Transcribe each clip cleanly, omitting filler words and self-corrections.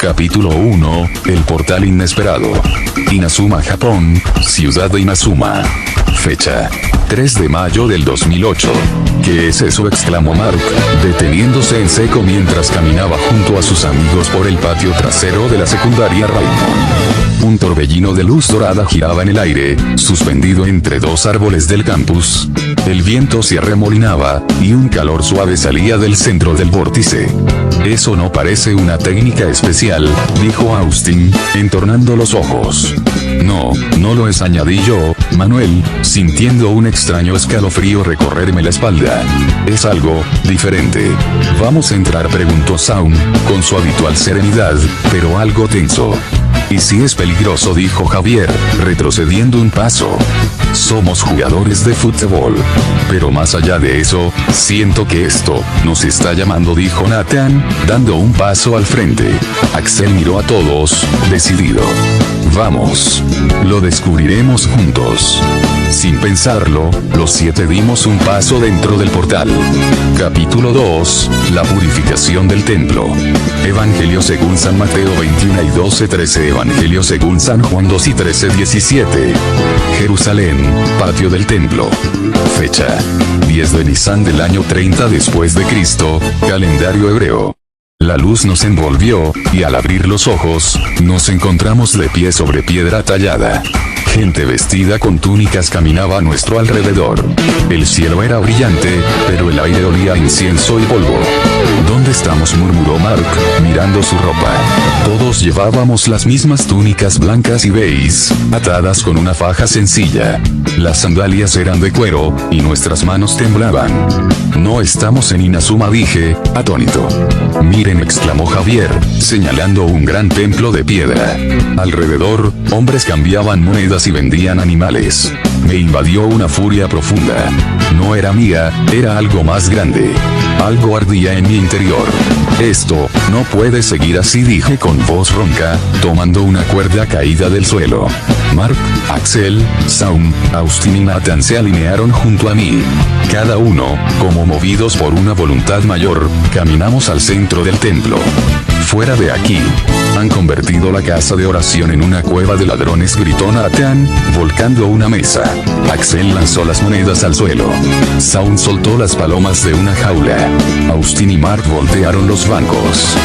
Capítulo 1, El portal inesperado. Inazuma, Japón, ciudad de Inazuma. Fecha: 3 de mayo del 2008. ¿Qué es eso?, exclamó Mark, deteniéndose en seco mientras caminaba junto a sus amigos por el patio trasero de la secundaria Raymond. Un torbellino de luz dorada giraba en el aire, suspendido entre dos árboles del campus. El viento se arremolinaba, y un calor suave salía del centro del vórtice. Eso no parece una técnica especial, dijo Austin, entornando los ojos. No, no lo es, añadí yo, Manuel, sintiendo un extraño escalofrío recorrerme la espalda. Es algo diferente. ¿Vamos a entrar?, preguntó Saun, con su habitual serenidad, pero algo tenso. ¿Y si es peligroso?, dijo Javier, retrocediendo un paso. Somos jugadores de fútbol. Pero más allá de eso, siento que esto nos está llamando, dijo Nathan, dando un paso al frente. Axel miró a todos, decidido. Vamos. Lo descubriremos juntos. Sin pensarlo, los 7 dimos un paso dentro del portal. Capítulo 2, la purificación del templo. Evangelio según San Mateo 21:12-13. Evangelio según San Juan 2:13-17. Jerusalén, patio del templo. Fecha: 10 de Nisan del año 30 después de Cristo, calendario hebreo. La luz nos envolvió, y al abrir los ojos, nos encontramos de pie sobre piedra tallada. Gente vestida con túnicas caminaba a nuestro alrededor. El cielo era brillante, pero el aire olía a incienso y polvo. ¿Dónde estamos?, murmuró Mark, mirando su ropa. Todos llevábamos las mismas túnicas blancas y beige, atadas con una faja sencilla. Las sandalias eran de cuero, y nuestras manos temblaban. No estamos en Inazuma, dije, atónito. Miren, exclamó Javier, señalando un gran templo de piedra. Alrededor, hombres cambiaban monedas y vendían animales. Me invadió una furia profunda. No era mía, era algo más grande. Algo ardía en mi interior. Esto no puede seguir así, dije con voz ronca, tomando una cuerda caída del suelo. Mark, Axel, Saun, Austin y Nathan se alinearon junto a mí. Cada uno, como movidos por una voluntad mayor, caminamos al centro del templo. Fuera de aquí. Han convertido la casa de oración en una cueva de ladrones, gritó Nathan, volcando una mesa. Axel lanzó las monedas al suelo. Saun soltó las palomas de una jaula. Austin y Mark voltearon los bancos.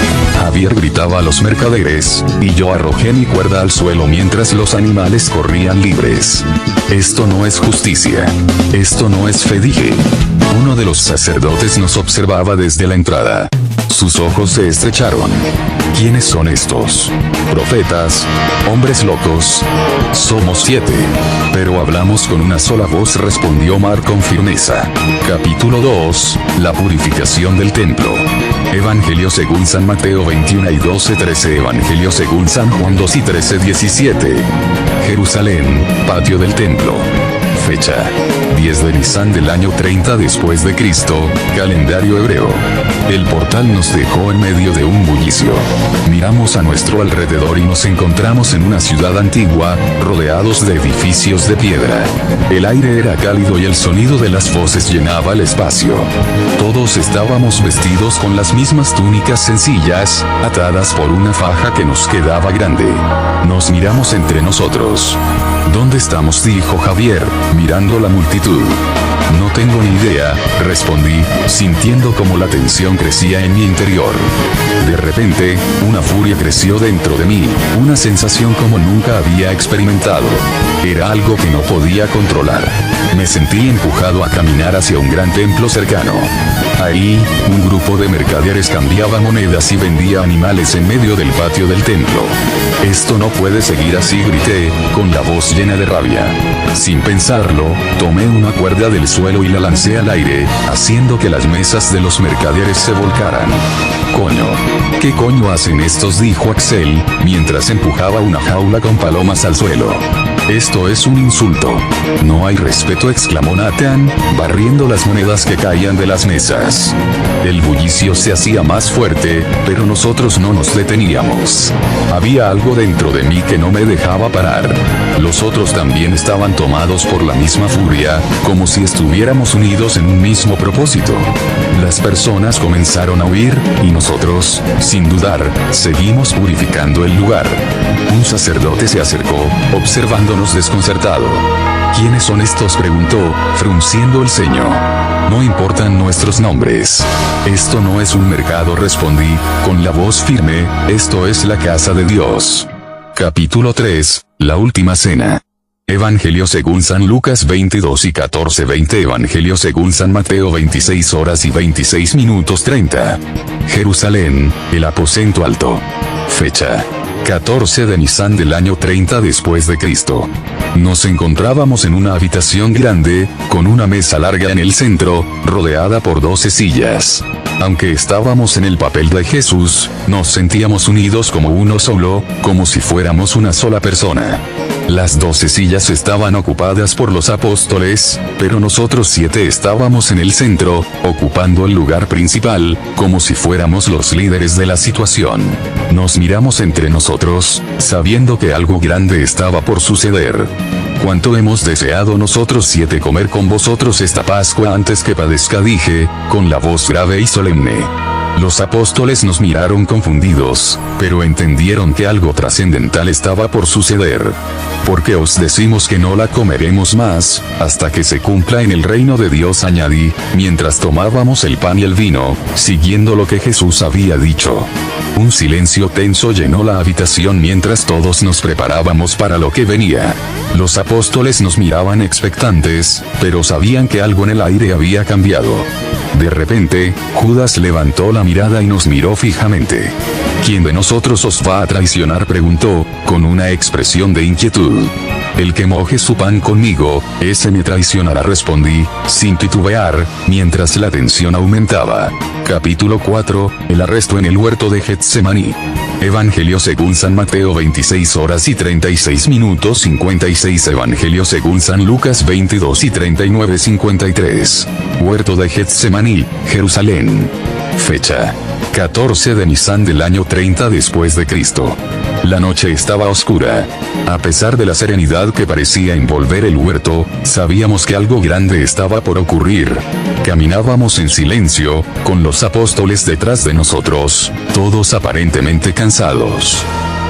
Javier gritaba a los mercaderes, y yo arrojé mi cuerda al suelo mientras los animales corrían libres. Esto no es justicia. Esto no es fe, dije. Uno de los sacerdotes nos observaba desde la entrada. Sus ojos se estrecharon. ¿Quiénes son estos? ¿Profetas? ¿Hombres locos? Somos 7. Pero hablamos con una sola voz, respondió Mark con firmeza. Capítulo 2, la purificación del templo. Evangelio según San Mateo 21:12-13. Evangelio según San Juan 2:13-17. Jerusalén, patio del templo. Fecha: 10 de Nisan del año 30 después de Cristo, calendario hebreo. El portal nos dejó en medio de un bullicio. Miramos a nuestro alrededor y nos encontramos en una ciudad antigua, rodeados de edificios de piedra. El aire era cálido y el sonido de las voces llenaba el espacio. Todos estábamos vestidos con las mismas túnicas sencillas, atadas por una faja que nos quedaba grande. Nos miramos entre nosotros. ¿Dónde estamos?, dijo Javier, mirando la multitud. No tengo ni idea, respondí, sintiendo como la tensión crecía en mi interior. De repente, una furia creció dentro de mí, una sensación como nunca había experimentado. Era algo que no podía controlar. Me sentí empujado a caminar hacia un gran templo cercano. Ahí, un grupo de mercaderes cambiaba monedas y vendía animales en medio del patio del templo. Esto no puede seguir así, grité, con la voz llena de rabia. Sin pensarlo, tomé una cuerda del suelo y la lancé al aire, haciendo que las mesas de los mercaderes se volcaran. Coño. ¿Qué coño hacen estos?, dijo Axel, mientras empujaba una jaula con palomas al suelo. Esto es un insulto. No hay respeto, exclamó Nathan, barriendo las monedas que caían de las mesas. El bullicio se hacía más fuerte, pero nosotros no nos deteníamos. Había algo dentro de mí que no me dejaba parar. Los otros también estaban tomados por la misma furia, como si estuviéramos unidos en un mismo propósito. Las personas comenzaron a huir, y nosotros, sin dudar, seguimos purificando el lugar. Un sacerdote se acercó, observándonos desconcertado. ¿Quiénes son estos?, preguntó, frunciendo el ceño. No importan nuestros nombres. Esto no es un mercado, respondí, con la voz firme, esto es la casa de Dios. Capítulo 3, la última cena. Evangelio según San Lucas 22 y 14:20. Evangelio según San Mateo 26 horas y 26 minutos 30. Jerusalén, el aposento alto. Fecha: 14 de Nisan del año 30 después de Cristo. Nos encontrábamos en una habitación grande, con una mesa larga en el centro, rodeada por 12 sillas. Aunque estábamos en el papel de Jesús, nos sentíamos unidos como uno solo, como si fuéramos una sola persona. Las 12 sillas estaban ocupadas por los apóstoles, pero nosotros 7 estábamos en el centro, ocupando el lugar principal, como si fuéramos los líderes de la situación. Nos miramos entre nosotros, sabiendo que algo grande estaba por suceder. Cuánto hemos deseado nosotros 7 comer con vosotros esta Pascua antes que padezca, dije, con la voz grave y solemne. Los apóstoles nos miraron confundidos, pero entendieron que algo trascendental estaba por suceder. Porque os decimos que no la comeremos más, hasta que se cumpla en el reino de Dios, añadí, mientras tomábamos el pan y el vino, siguiendo lo que Jesús había dicho. Un silencio tenso llenó la habitación mientras todos nos preparábamos para lo que venía. Los apóstoles nos miraban expectantes, pero sabían que algo en el aire había cambiado. De repente, Judas levantó la mirada y nos miró fijamente. ¿Quién de nosotros os va a traicionar?, preguntó, con una expresión de inquietud. El que moje su pan conmigo, ese me traicionará, respondí, sin titubear, mientras la tensión aumentaba. Capítulo 4, el arresto en el huerto de Getsemaní. Evangelio según San Mateo 26 horas y 36 minutos 56. Evangelio según San Lucas 22 y 39:53. Huerto de Getsemaní, Jerusalén. Fecha: 14 de Nisan del año 30 después de Cristo. La noche estaba oscura. A pesar de la serenidad que parecía envolver el huerto, sabíamos que algo grande estaba por ocurrir. Caminábamos en silencio, con los apóstoles detrás de nosotros, todos aparentemente cansados.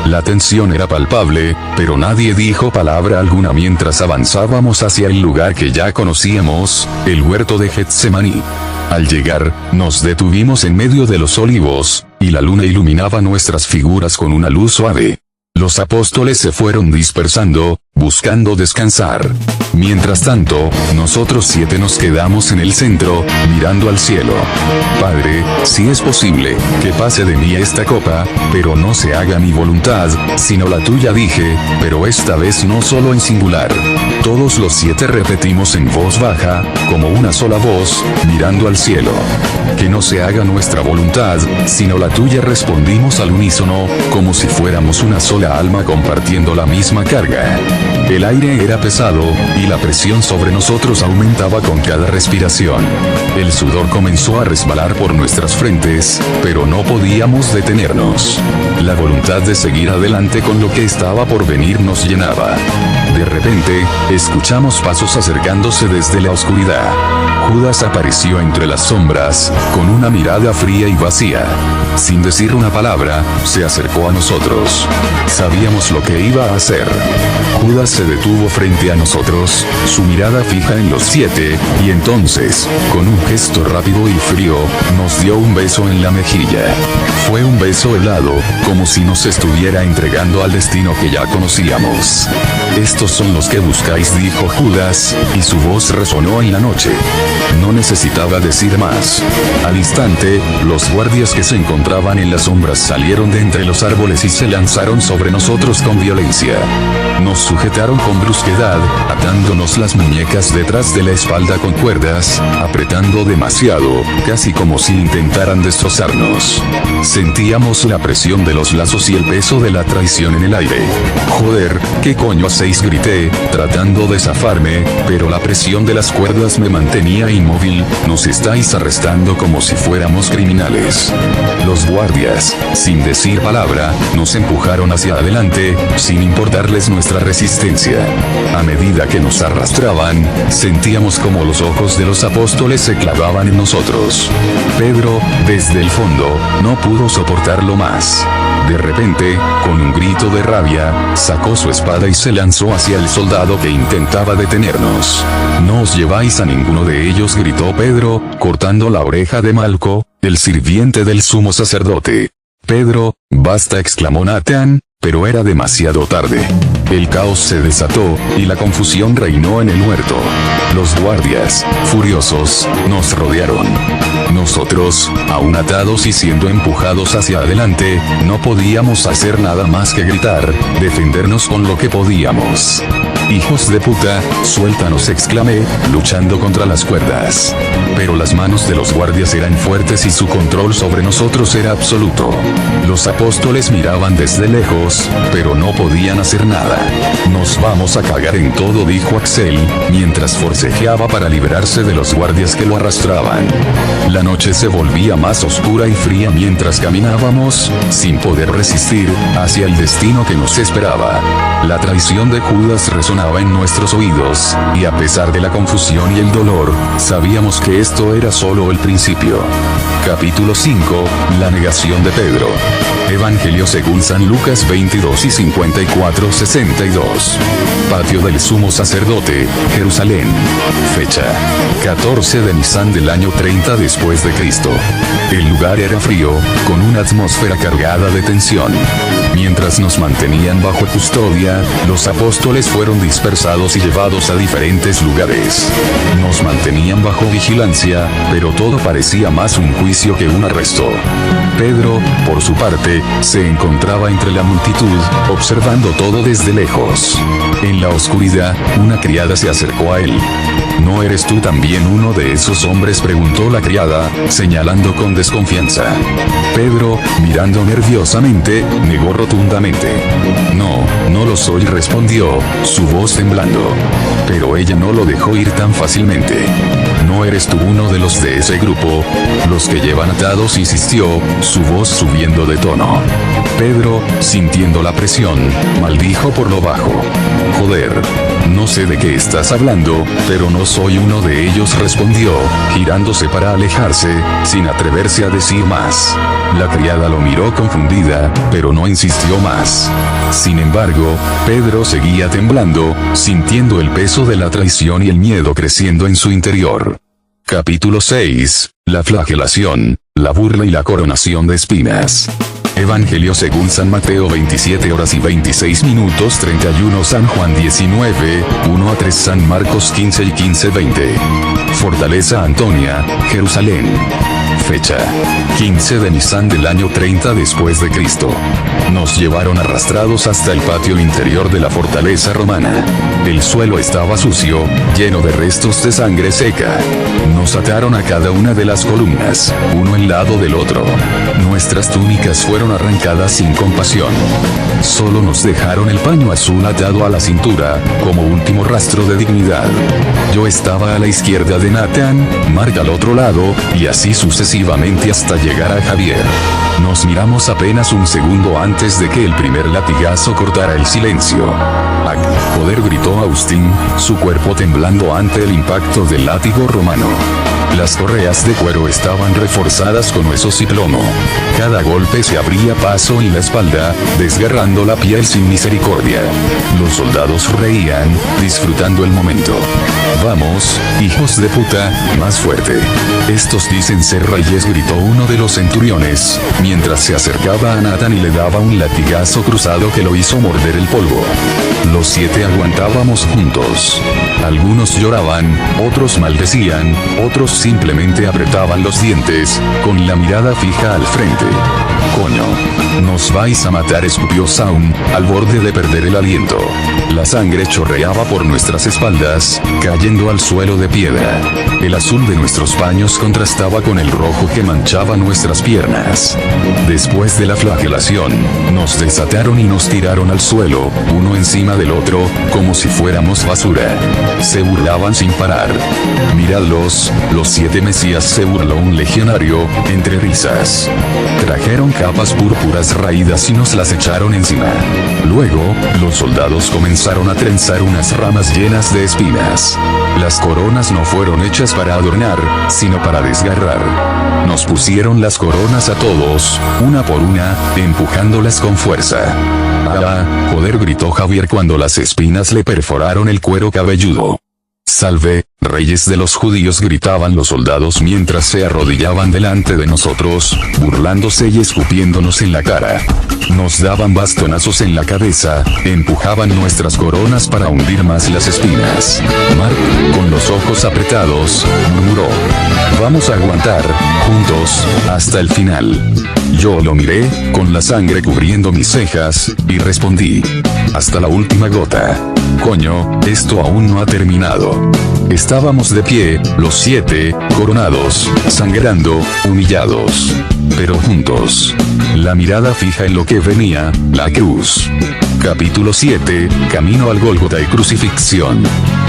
La tensión era palpable, pero nadie dijo palabra alguna mientras avanzábamos hacia el lugar que ya conocíamos, el huerto de Getsemaní. Al llegar, nos detuvimos en medio de los olivos, y la luna iluminaba nuestras figuras con una luz suave. Los apóstoles se fueron dispersando, buscando descansar. Mientras tanto, nosotros 7 nos quedamos en el centro, mirando al cielo. Padre, si es posible, que pase de mí esta copa, pero no se haga mi voluntad, sino la tuya, dije, pero esta vez no solo en singular. Todos los 7 repetimos en voz baja, como una sola voz, mirando al cielo. Que no se haga nuestra voluntad, sino la tuya, respondimos al unísono, como si fuéramos una sola alma compartiendo la misma carga. El aire era pesado, y la presión sobre nosotros aumentaba con cada respiración. El sudor comenzó a resbalar por nuestras frentes, pero no podíamos detenernos. La voluntad de seguir adelante con lo que estaba por venir nos llenaba. De repente, escuchamos pasos acercándose desde la oscuridad. Judas apareció entre las sombras, con una mirada fría y vacía. Sin decir una palabra, se acercó a nosotros. Sabíamos lo que iba a hacer. Judas se detuvo frente a nosotros, su mirada fija en los 7, y entonces, con un gesto rápido y frío, nos dio un beso en la mejilla. Fue un beso helado, como si nos estuviera entregando al destino que ya conocíamos. Estos son los que buscáis, dijo Judas, y su voz resonó en la noche. No necesitaba decir más. Al instante, los guardias que se encontraban en las sombras salieron de entre los árboles y se lanzaron sobre nosotros con violencia. Nos sujetaron con brusquedad, atándonos las muñecas detrás de la espalda con cuerdas, apretando demasiado, casi como si intentaran destrozarnos. Sentíamos la presión de los lazos y el peso de la traición en el aire. Joder, ¿qué coño hacéis? Grité, tratando de zafarme, pero la presión de las cuerdas me mantenía inmóvil. Nos estáis arrestando como si fuéramos criminales. Los guardias, sin decir palabra, nos empujaron hacia adelante, sin importarles nuestra resistencia. A medida que nos arrastraban, sentíamos como los ojos de los apóstoles se clavaban en nosotros. Pedro, desde el fondo, no pudo soportarlo más. De repente, con un grito de rabia, sacó su espada y se lanzó hacia el soldado que intentaba detenernos. «No os lleváis a ninguno de ellos», gritó Pedro, cortando la oreja de Malco, el sirviente del sumo sacerdote. «Pedro, basta», exclamó Nathan, pero era demasiado tarde. El caos se desató, y la confusión reinó en el huerto. Los guardias, furiosos, nos rodearon. Nosotros, aún atados y siendo empujados hacia adelante, no podíamos hacer nada más que gritar, defendernos con lo que podíamos. «Hijos de puta, suéltanos», exclamé, luchando contra las cuerdas. Pero las manos de los guardias eran fuertes y su control sobre nosotros era absoluto. Los apóstoles miraban desde lejos, pero no podían hacer nada. «Nos vamos a cagar en todo», dijo Axel, mientras forcejeaba para liberarse de los guardias que lo arrastraban. La noche se volvía más oscura y fría mientras caminábamos, sin poder resistir, hacia el destino que nos esperaba. La traición de Judas resonaba en nuestros oídos, y a pesar de la confusión y el dolor, sabíamos que esto era solo el principio. Capítulo 5, la negación de Pedro. Evangelio según San Lucas 22 y 54-62. Patio del sumo sacerdote, Jerusalén. Fecha: 14 de Nisan del año 30 después de Cristo. El lugar era frío, con una atmósfera cargada de tensión. Mientras nos mantenían bajo custodia, los apóstoles fueron dispersados y llevados a diferentes lugares. Nos mantenían bajo vigilancia, pero todo parecía más un juicio que un arresto. Pedro, por su parte, se encontraba entre la multitud, observando todo desde lejos. En la oscuridad, una criada se acercó a él. «¿No eres tú también uno de esos hombres?», preguntó la criada, señalando con desconfianza. Pedro, mirando nerviosamente, negó rotundamente. «No, no lo soy», respondió, su voz temblando. Pero ella no lo dejó ir tan fácilmente. «¿No eres tú uno de los de ese grupo? Los que llevan atados?», insistió, su voz subiendo de tono. Pedro, sintiendo la presión, maldijo por lo bajo. «Joder, no sé de qué estás hablando, pero no soy uno de ellos», respondió, girándose para alejarse, sin atreverse a decir más. La criada lo miró confundida, pero no insistió más. Sin embargo, Pedro seguía temblando, sintiendo el peso de la traición y el miedo creciendo en su interior. Capítulo 6, la flagelación, la burla y la coronación de espinas. Evangelio según San Mateo 27 horas y 26 minutos 31 San Juan 19, 1 a 3 San Marcos 15 y 15-20. Fortaleza Antonia, Jerusalén. Fecha: 15 de Nisan del año 30 después de Cristo. Nos llevaron arrastrados hasta el patio interior de la fortaleza romana. El suelo estaba sucio, lleno de restos de sangre seca. Nos ataron a cada una de las columnas, uno al lado del otro. Nuestras túnicas fueron arrancadas sin compasión. Solo nos dejaron el paño azul atado a la cintura, como último rastro de dignidad. Yo estaba a la izquierda de Nathan, Mark al otro lado, y así sucesivamente hasta llegar a Javier. Nos miramos apenas un segundo antes de que el primer latigazo cortara el silencio. «¡Ac! ¡Joder!», gritó Austin, su cuerpo temblando ante el impacto del látigo romano. Las correas de cuero estaban reforzadas con huesos y plomo. Cada golpe se abría paso en la espalda, desgarrando la piel sin misericordia. Los soldados reían, disfrutando el momento. «Vamos, hijos de puta, más fuerte. Estos dicen ser reyes», gritó uno de los centuriones, mientras se acercaba a Nathan y le daba un latigazo cruzado que lo hizo morder el polvo. Los 7 aguantábamos juntos. Algunos lloraban, otros maldecían, otros simplemente apretaban los dientes, con la mirada fija al frente. «Coño. Nos vais a matar», escupió Zaun, al borde de perder el aliento. La sangre chorreaba por nuestras espaldas, cayendo al suelo de piedra. El azul de nuestros paños contrastaba con el rojo que manchaba nuestras piernas. Después de la flagelación, nos desataron y nos tiraron al suelo, uno encima del otro, como si fuéramos basura. Se burlaban sin parar. «Miradlos, los 7 mesías», se burló un legionario, entre risas. Trajeron capas púrpuras raídas y nos las echaron encima. Luego, los soldados comenzaron a trenzar unas ramas llenas de espinas. Las coronas no fueron hechas para adornar, sino para desgarrar. Nos pusieron las coronas a todos, una por una, empujándolas con fuerza. «Ah, joder», gritó Javier cuando las espinas le perforaron el cuero cabelludo. «Salve, reyes de los judíos», gritaban los soldados mientras se arrodillaban delante de nosotros, burlándose y escupiéndonos en la cara. Nos daban bastonazos en la cabeza, empujaban nuestras coronas para hundir más las espinas. Mark, con los ojos apretados, murmuró: «Vamos a aguantar, juntos, hasta el final». Yo lo miré, con la sangre cubriendo mis cejas, y respondí: «Hasta la última gota». «Coño, esto aún no ha terminado». Estábamos de pie, los 7, coronados, sangrando, humillados. Pero juntos. La mirada fija en lo que venía, la cruz. Capítulo 7, Camino al Gólgota y Crucifixión.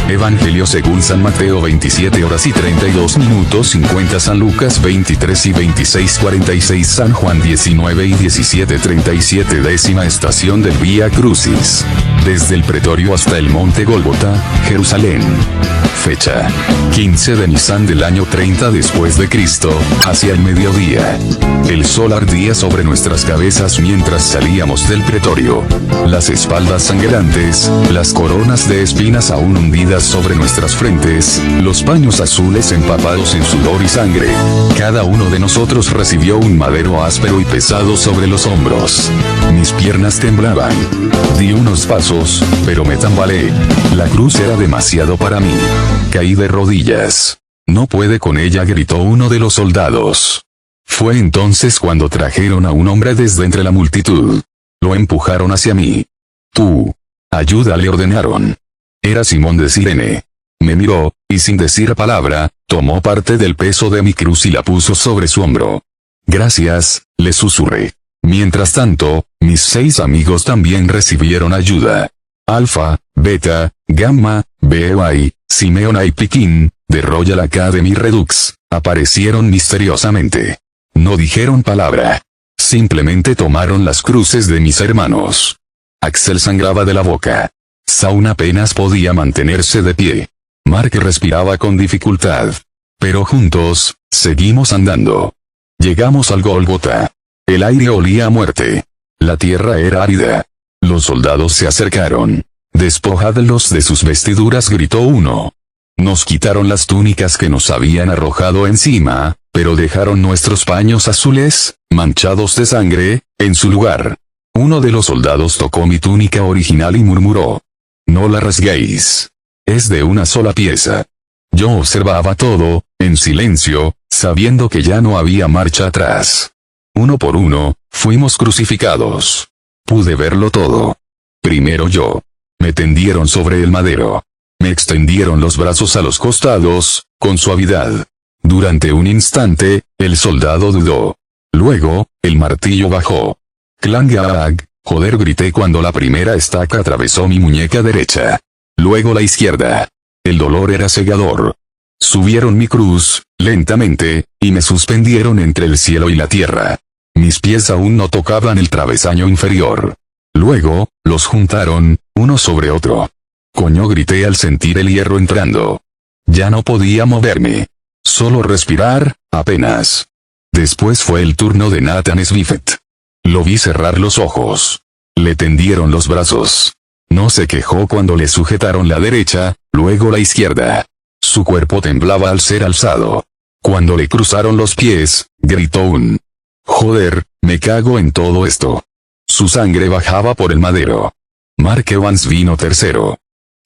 Evangelio según San Mateo 27 horas y 32 minutos 50, San Lucas 23 y 26 46, San Juan 19 y 17 37, 10ª estación del Vía Crucis. Desde el pretorio hasta el monte Gólgota, Jerusalén. Fecha: 15 de Nisan del año 30 después de Cristo, hacia el mediodía. El sol ardía sobre nuestras cabezas mientras salíamos del pretorio. Las espaldas sangrantes, las coronas de espinas aún hundidas sobre nuestras frentes, los paños azules empapados en sudor y sangre. Cada uno de nosotros recibió un madero áspero y pesado sobre los hombros. Mis piernas temblaban. Di unos pasos, pero me tambaleé. La cruz era demasiado para mí. Caí de rodillas. «No puede con ella», gritó uno de los soldados. Fue entonces cuando trajeron a un hombre desde entre la multitud. Lo empujaron hacia mí. «Tú. Ayuda», le ordenaron. Era Simón de Cirene. Me miró, y sin decir palabra, tomó parte del peso de mi cruz y la puso sobre su hombro. «Gracias», le susurré. Mientras tanto, mis 6 amigos también recibieron ayuda. Alfa, Beta, Gamma, Beta, Simeona y Piquín, de Royal Academy Redux, aparecieron misteriosamente. No dijeron palabra. Simplemente tomaron las cruces de mis hermanos. Axel sangraba de la boca. Zaun apenas podía mantenerse de pie. Mark respiraba con dificultad. Pero juntos, seguimos andando. Llegamos al Gólgota. El aire olía a muerte. La tierra era árida. Los soldados se acercaron. «Despojadlos de sus vestiduras», gritó uno. Nos quitaron las túnicas que nos habían arrojado encima, pero dejaron nuestros paños azules, manchados de sangre, en su lugar. Uno de los soldados tocó mi túnica original y murmuró: «No la rasguéis. Es de una sola pieza». Yo observaba todo, en silencio, sabiendo que ya no había marcha atrás. Uno por uno, fuimos crucificados. Pude verlo todo. Primero yo. Me tendieron sobre el madero. Me extendieron los brazos a los costados, con suavidad. Durante un instante, el soldado dudó. Luego, el martillo bajó. «Clang-a-ag», joder, grité cuando la primera estaca atravesó mi muñeca derecha. Luego la izquierda. El dolor era cegador. Subieron mi cruz, lentamente, y me suspendieron entre el cielo y la tierra. Mis pies aún no tocaban el travesaño inferior. Luego, los juntaron, uno sobre otro. «Coño», grité al sentir el hierro entrando. Ya no podía moverme. Solo respirar, apenas. Después fue el turno de Nathan Swift. Lo vi cerrar los ojos. Le tendieron los brazos. No se quejó cuando le sujetaron la derecha, luego la izquierda. Su cuerpo temblaba al ser alzado. Cuando le cruzaron los pies, gritó un: «Joder, me cago en todo esto». Su sangre bajaba por el madero. Mark Evans vino tercero.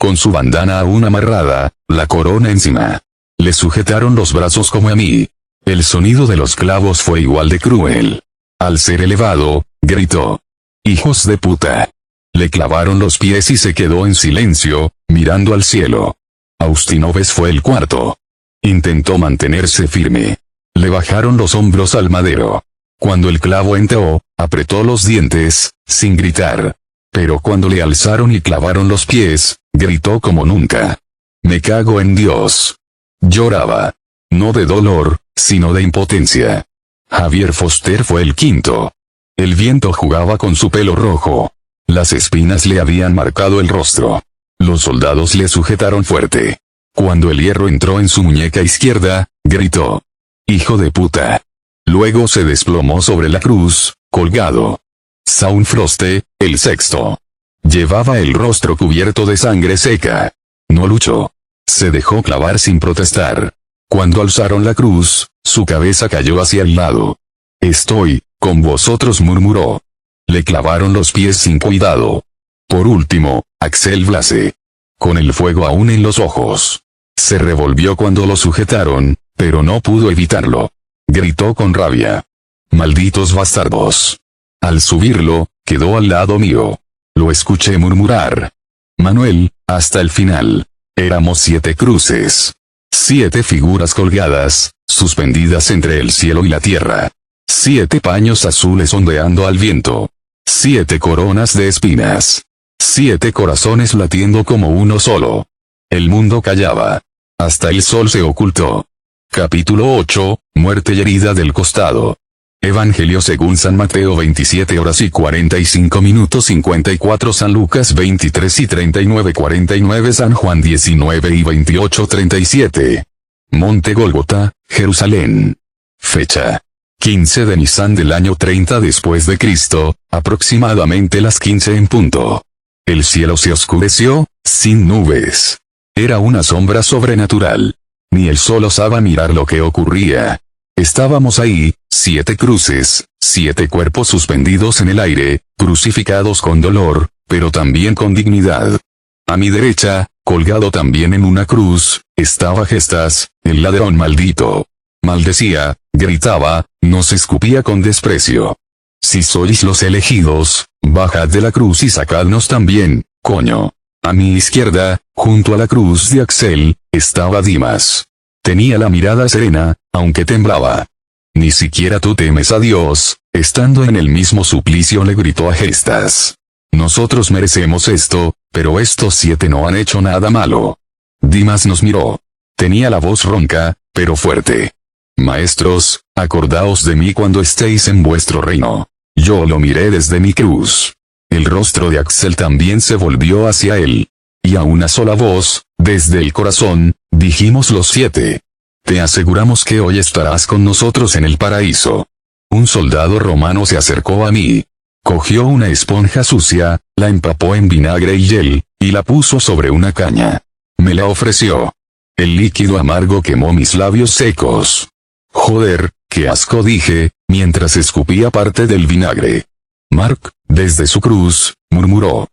con su bandana aún amarrada, la corona encima. Le sujetaron los brazos como a mí. El sonido de los clavos fue igual de cruel. Al ser elevado, gritó: «¡Hijos de puta!». Le clavaron los pies y se quedó en silencio, mirando al cielo. Austinoves fue el cuarto. Intentó mantenerse firme. Le bajaron los hombros al madero. Cuando el clavo entró, apretó los dientes, sin gritar. Pero cuando le alzaron y clavaron los pies, gritó como nunca: «Me cago en Dios». Lloraba. No de dolor, sino de impotencia. Javier Foster fue el quinto. El viento jugaba con su pelo rojo. Las espinas le habían marcado el rostro. Los soldados le sujetaron fuerte. Cuando el hierro entró en su muñeca izquierda, gritó: «¡Hijo de puta!». Luego se desplomó sobre la cruz, colgado. Saul Froste, el sexto. Llevaba el rostro cubierto de sangre seca. No luchó. Se dejó clavar sin protestar. Cuando alzaron la cruz, su cabeza cayó hacia el lado. «Estoy con vosotros», murmuró. Le clavaron los pies sin cuidado. Por último, Axel Blase. Con el fuego aún en los ojos. Se revolvió cuando lo sujetaron, pero no pudo evitarlo. Gritó con rabia: «¡Malditos bastardos!». Al subirlo, quedó al lado mío. Lo escuché murmurar: «Manuel, hasta el final». Éramos 7 cruces. 7 figuras colgadas, suspendidas entre el cielo y la tierra. 7 paños azules ondeando al viento. 7 coronas de espinas. 7 corazones latiendo como uno solo. El mundo callaba. Hasta el sol se ocultó. Capítulo 8, muerte y herida del costado. Evangelio según San Mateo 27 horas y 45 minutos 54, San Lucas 23 y 39 49, San Juan 19 y 28 37. Monte Gólgota, Jerusalén. Fecha: 15 de Nisan del año 30 después de Cristo, aproximadamente las 15 en punto. El cielo se oscureció, sin nubes. Era una sombra sobrenatural. Ni el sol osaba mirar lo que ocurría. Estábamos ahí, 7 cruces, 7 cuerpos suspendidos en el aire, crucificados con dolor, pero también con dignidad. A mi derecha, colgado también en una cruz, estaba Gestas, el ladrón maldito. Maldecía, gritaba, nos escupía con desprecio: «Si sois los elegidos, bajad de la cruz y sacadnos también, coño». A mi izquierda, junto a la cruz de Axel, estaba Dimas. Tenía la mirada serena, aunque temblaba. «Ni siquiera tú temes a Dios», estando en el mismo suplicio le gritó a Gestas. «Nosotros merecemos esto, pero estos 7 no han hecho nada malo». Dimas nos miró. Tenía la voz ronca, pero fuerte: «Maestros, acordaos de mí cuando estéis en vuestro reino». Yo lo miré desde mi cruz. El rostro de Axel también se volvió hacia él. Y a una sola voz, desde el corazón, dijimos los 7: «Te aseguramos que hoy estarás con nosotros en el paraíso». Un soldado romano se acercó a mí. Cogió una esponja sucia, la empapó en vinagre y hiel, y la puso sobre una caña. Me la ofreció. El líquido amargo quemó mis labios secos. «Joder, qué asco», dije, mientras escupía parte del vinagre. Mark, desde su cruz, murmuró: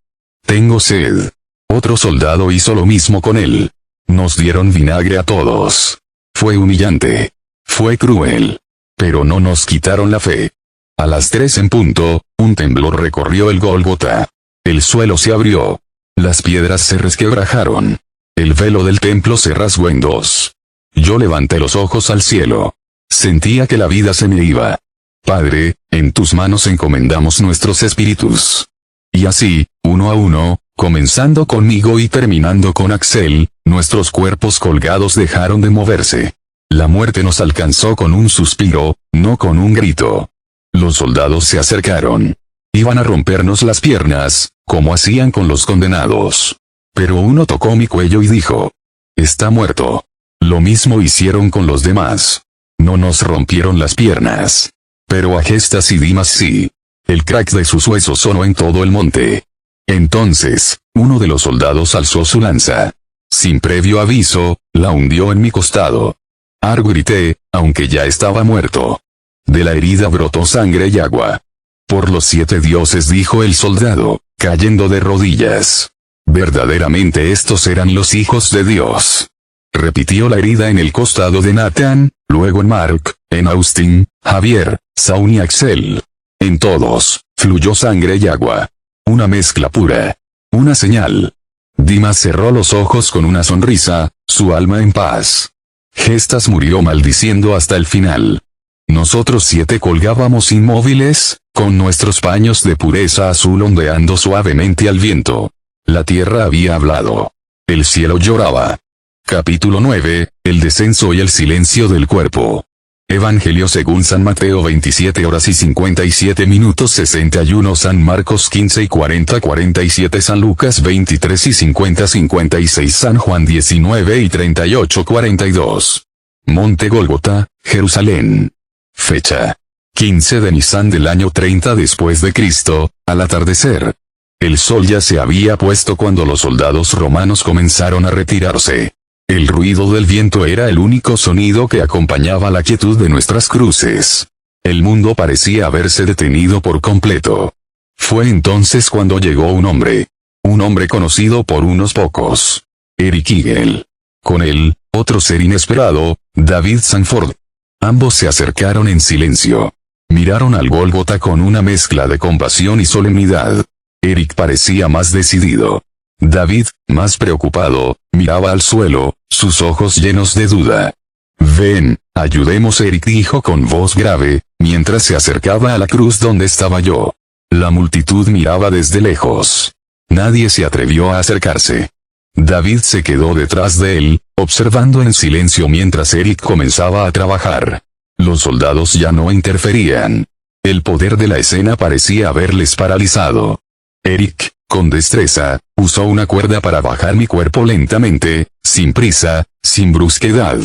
«Tengo sed». Otro soldado hizo lo mismo con él. Nos dieron vinagre a todos. Fue humillante. Fue cruel. Pero no nos quitaron la fe. A las 3 en punto, un temblor recorrió el Gólgota. El suelo se abrió. Las piedras se resquebrajaron. El velo del templo se rasgó en 2. Yo levanté los ojos al cielo. Sentía que la vida se me iba. «Padre, en tus manos encomendamos nuestros espíritus». Y así, uno a uno, comenzando conmigo y terminando con Axel, nuestros cuerpos colgados dejaron de moverse. La muerte nos alcanzó con un suspiro, no con un grito. Los soldados se acercaron. Iban a rompernos las piernas, como hacían con los condenados. Pero uno tocó mi cuello y dijo: «Está muerto». Lo mismo hicieron con los demás. No nos rompieron las piernas. Pero a Gestas y Dimas sí. El crack de sus huesos sonó en todo el monte. Entonces, uno de los soldados alzó su lanza. Sin previo aviso, la hundió en mi costado. «Arg», grité, aunque ya estaba muerto. De la herida brotó sangre y agua. «Por los 7 dioses», dijo el soldado, cayendo de rodillas. Verdaderamente estos eran los hijos de Dios. Repitió la herida en el costado de Nathan, luego en Mark, en Austin, Javier, Saúl y Axel. En todos, fluyó sangre y agua. Una mezcla pura. Una señal. Dimas cerró los ojos con una sonrisa, su alma en paz. Gestas murió maldiciendo hasta el final. Nosotros 7 colgábamos inmóviles, con nuestros paños de pureza azul ondeando suavemente al viento. La tierra había hablado. El cielo lloraba. Capítulo 9, el descenso y el silencio del cuerpo. Evangelio según San Mateo 27 horas y 57 minutos 61 San Marcos 15 y 40 47 San Lucas 23 y 50 56 San Juan 19 y 38 42. Monte Gólgota, Jerusalén. Fecha. 15 de Nisan del año 30 después de Cristo, al atardecer. El sol ya se había puesto cuando los soldados romanos comenzaron a retirarse. El ruido del viento era el único sonido que acompañaba la quietud de nuestras cruces. El mundo parecía haberse detenido por completo. Fue entonces cuando llegó un hombre conocido por unos pocos. Eric Eagle. Con él, otro ser inesperado, David Sanford. Ambos se acercaron en silencio. Miraron al Gólgota con una mezcla de compasión y solemnidad. Eric parecía más decidido. David, más preocupado, miraba al suelo, sus ojos llenos de duda. «Ven, ayudemos», Eric dijo con voz grave, mientras se acercaba a la cruz donde estaba yo. La multitud miraba desde lejos. Nadie se atrevió a acercarse. David se quedó detrás de él, observando en silencio mientras Eric comenzaba a trabajar. Los soldados ya no interferían. El poder de la escena parecía haberles paralizado. Eric, con destreza, usó una cuerda para bajar mi cuerpo lentamente, sin prisa, sin brusquedad.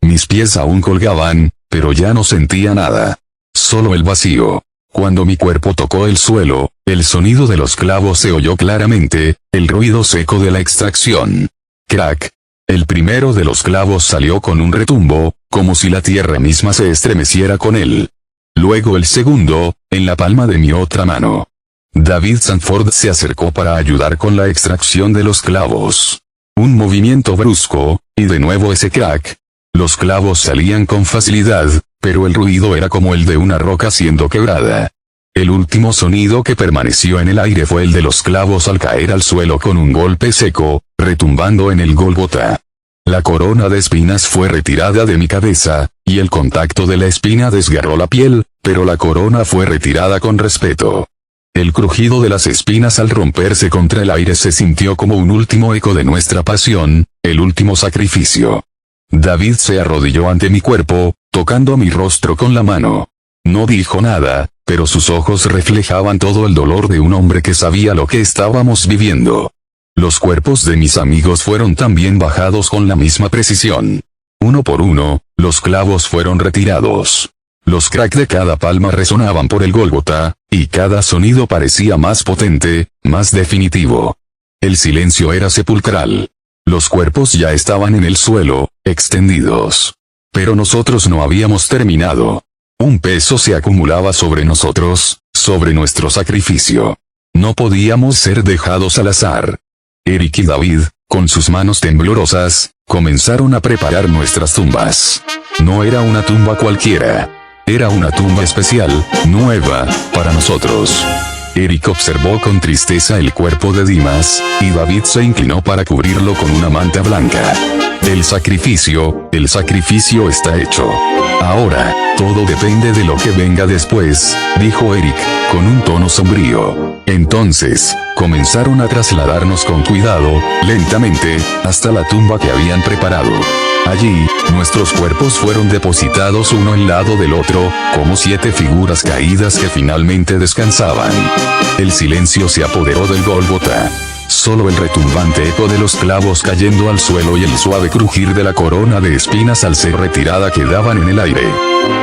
Mis pies aún colgaban, pero ya no sentía nada. Solo el vacío. Cuando mi cuerpo tocó el suelo, el sonido de los clavos se oyó claramente, el ruido seco de la extracción. Crack. El primero de los clavos salió con un retumbo, como si la tierra misma se estremeciera con él. Luego el segundo, en la palma de mi otra mano. David Sanford se acercó para ayudar con la extracción de los clavos. Un movimiento brusco, y de nuevo ese crack. Los clavos salían con facilidad, pero el ruido era como el de una roca siendo quebrada. El último sonido que permaneció en el aire fue el de los clavos al caer al suelo con un golpe seco, retumbando en el Gólgota. La corona de espinas fue retirada de mi cabeza, y el contacto de la espina desgarró la piel, pero la corona fue retirada con respeto. El crujido de las espinas al romperse contra el aire se sintió como un último eco de nuestra pasión, el último sacrificio. David se arrodilló ante mi cuerpo, tocando mi rostro con la mano. No dijo nada, pero sus ojos reflejaban todo el dolor de un hombre que sabía lo que estábamos viviendo. Los cuerpos de mis amigos fueron también bajados con la misma precisión. Uno por uno, los clavos fueron retirados. Los cracks de cada palma resonaban por el Gólgota, y cada sonido parecía más potente, más definitivo. El silencio era sepulcral. Los cuerpos ya estaban en el suelo, extendidos. Pero nosotros no habíamos terminado. Un peso se acumulaba sobre nosotros, sobre nuestro sacrificio. No podíamos ser dejados al azar. Eric y David, con sus manos temblorosas, comenzaron a preparar nuestras tumbas. No era una tumba cualquiera. Era una tumba especial, nueva, para nosotros. Eric observó con tristeza el cuerpo de Dimas, y David se inclinó para cubrirlo con una manta blanca. El sacrificio está hecho. Ahora, todo depende de lo que venga después, dijo Eric, con un tono sombrío. Entonces, comenzaron a trasladarnos con cuidado, lentamente, hasta la tumba que habían preparado. Allí, nuestros cuerpos fueron depositados uno al lado del otro, como 7 figuras caídas que finalmente descansaban. El silencio se apoderó del Gólgota. Solo el retumbante eco de los clavos cayendo al suelo y el suave crujir de la corona de espinas al ser retirada quedaban en el aire.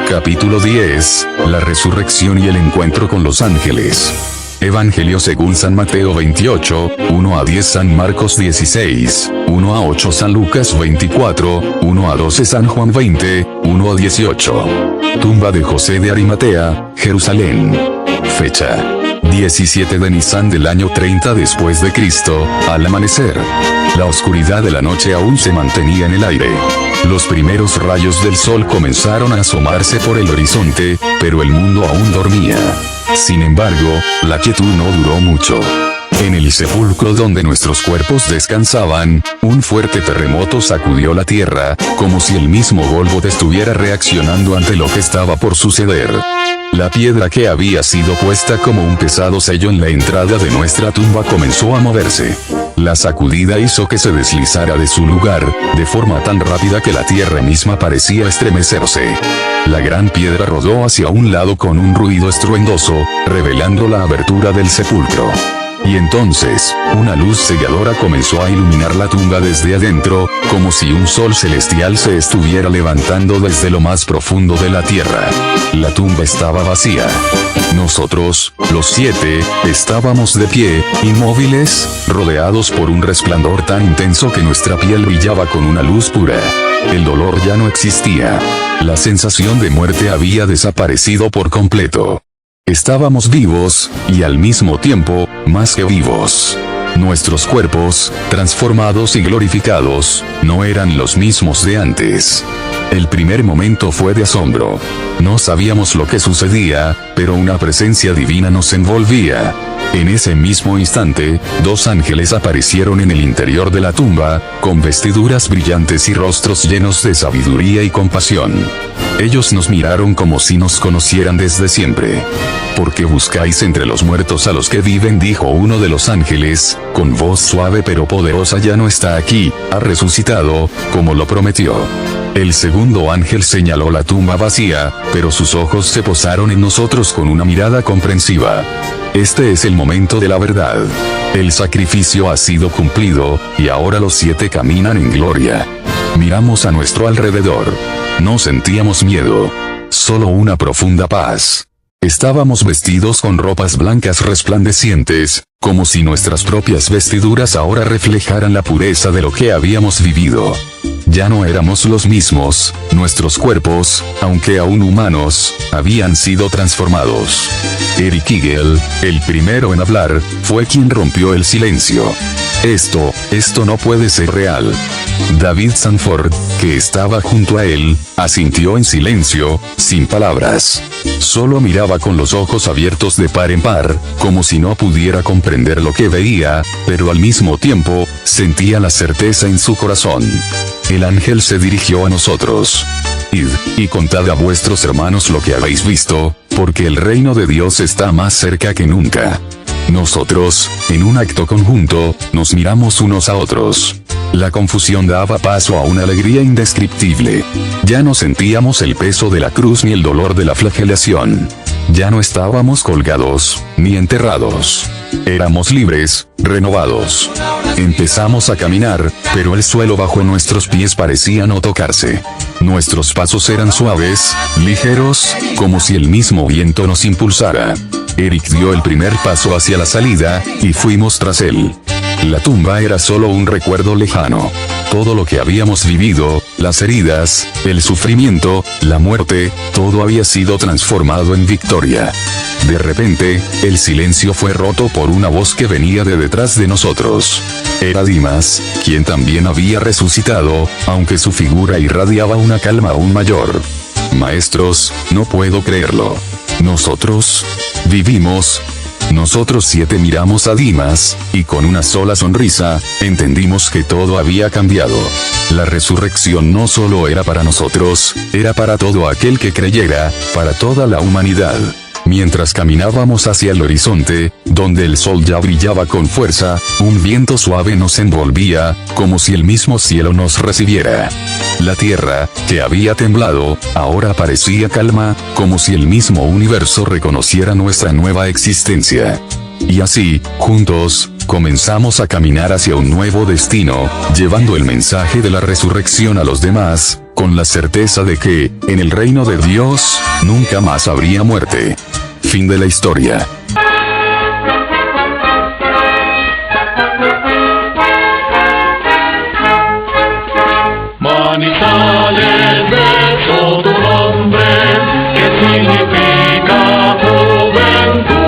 Capítulo 10, la resurrección y el encuentro con los ángeles. Evangelio según San Mateo 28, 1 a 10 San Marcos 16, 1 a 8 San Lucas 24, 1 a 12 San Juan 20, 1 a 18. Tumba de José de Arimatea, Jerusalén. Fecha. 17 de Nisan del año 30 después de Cristo, al amanecer. La oscuridad de la noche aún se mantenía en el aire. Los primeros rayos del sol comenzaron a asomarse por el horizonte, pero el mundo aún dormía. Sin embargo, la quietud no duró mucho. En el sepulcro donde nuestros cuerpos descansaban, un fuerte terremoto sacudió la tierra, como si el mismo Golgotha estuviera reaccionando ante lo que estaba por suceder. La piedra que había sido puesta como un pesado sello en la entrada de nuestra tumba comenzó a moverse. La sacudida hizo que se deslizara de su lugar, de forma tan rápida que la tierra misma parecía estremecerse. La gran piedra rodó hacia un lado con un ruido estruendoso, revelando la abertura del sepulcro. Y entonces, una luz cegadora comenzó a iluminar la tumba desde adentro, como si un sol celestial se estuviera levantando desde lo más profundo de la tierra. La tumba estaba vacía. Nosotros, los 7, estábamos de pie, inmóviles, rodeados por un resplandor tan intenso que nuestra piel brillaba con una luz pura. El dolor ya no existía. La sensación de muerte había desaparecido por completo. Estábamos vivos, y al mismo tiempo, más que vivos. Nuestros cuerpos, transformados y glorificados, no eran los mismos de antes. El primer momento fue de asombro. No sabíamos lo que sucedía, pero una presencia divina nos envolvía. En ese mismo instante, 2 ángeles aparecieron en el interior de la tumba, con vestiduras brillantes y rostros llenos de sabiduría y compasión. Ellos nos miraron como si nos conocieran desde siempre. ¿Por qué buscáis entre los muertos a los que viven?, dijo uno de los ángeles, con voz suave pero poderosa. Ya no está aquí, ha resucitado, como lo prometió. El segundo ángel señaló la tumba vacía, pero sus ojos se posaron en nosotros con una mirada comprensiva. Este es el momento de la verdad. El sacrificio ha sido cumplido, y ahora los 7 caminan en gloria. Miramos a nuestro alrededor. No sentíamos miedo. Solo una profunda paz. Estábamos vestidos con ropas blancas resplandecientes, como si nuestras propias vestiduras ahora reflejaran la pureza de lo que habíamos vivido. Ya no éramos los mismos, nuestros cuerpos, aunque aún humanos, habían sido transformados. Eric Eagle, el primero en hablar, fue quien rompió el silencio. Esto no puede ser real. David Sanford, que estaba junto a él, asintió en silencio, sin palabras. Solo miraba con los ojos abiertos de par en par, como si no pudiera comprender lo que veía, pero al mismo tiempo, sentía la certeza en su corazón. El ángel se dirigió a nosotros. Id, y contad a vuestros hermanos lo que habéis visto, porque el reino de Dios está más cerca que nunca. Nosotros, en un acto conjunto, nos miramos unos a otros. La confusión daba paso a una alegría indescriptible. Ya no sentíamos el peso de la cruz ni el dolor de la flagelación. Ya no estábamos colgados, ni enterrados. Éramos libres, renovados. Empezamos a caminar, pero el suelo bajo nuestros pies parecía no tocarse. Nuestros pasos eran suaves, ligeros, como si el mismo viento nos impulsara. Eric dio el primer paso hacia la salida, y fuimos tras él. La tumba era solo un recuerdo lejano. Todo lo que habíamos vivido, las heridas, el sufrimiento, la muerte, todo había sido transformado en victoria. De repente, el silencio fue roto por una voz que venía de detrás de nosotros. Era Dimas, quien también había resucitado, aunque su figura irradiaba una calma aún mayor. Maestros, no puedo creerlo. Nosotros vivimos. Nosotros 7 miramos a Dimas, y con una sola sonrisa, entendimos que todo había cambiado. La resurrección no solo era para nosotros, era para todo aquel que creyera, para toda la humanidad. Mientras caminábamos hacia el horizonte, donde el sol ya brillaba con fuerza, un viento suave nos envolvía, como si el mismo cielo nos recibiera. La tierra, que había temblado, ahora parecía calma, como si el mismo universo reconociera nuestra nueva existencia. Y así, juntos, comenzamos a caminar hacia un nuevo destino, llevando el mensaje de la resurrección a los demás, con la certeza de que, en el reino de Dios, nunca más habría muerte. Fin de la historia. Manizales, beso tu nombre, que significa juventud.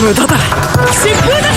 無駄だ。疾風だ。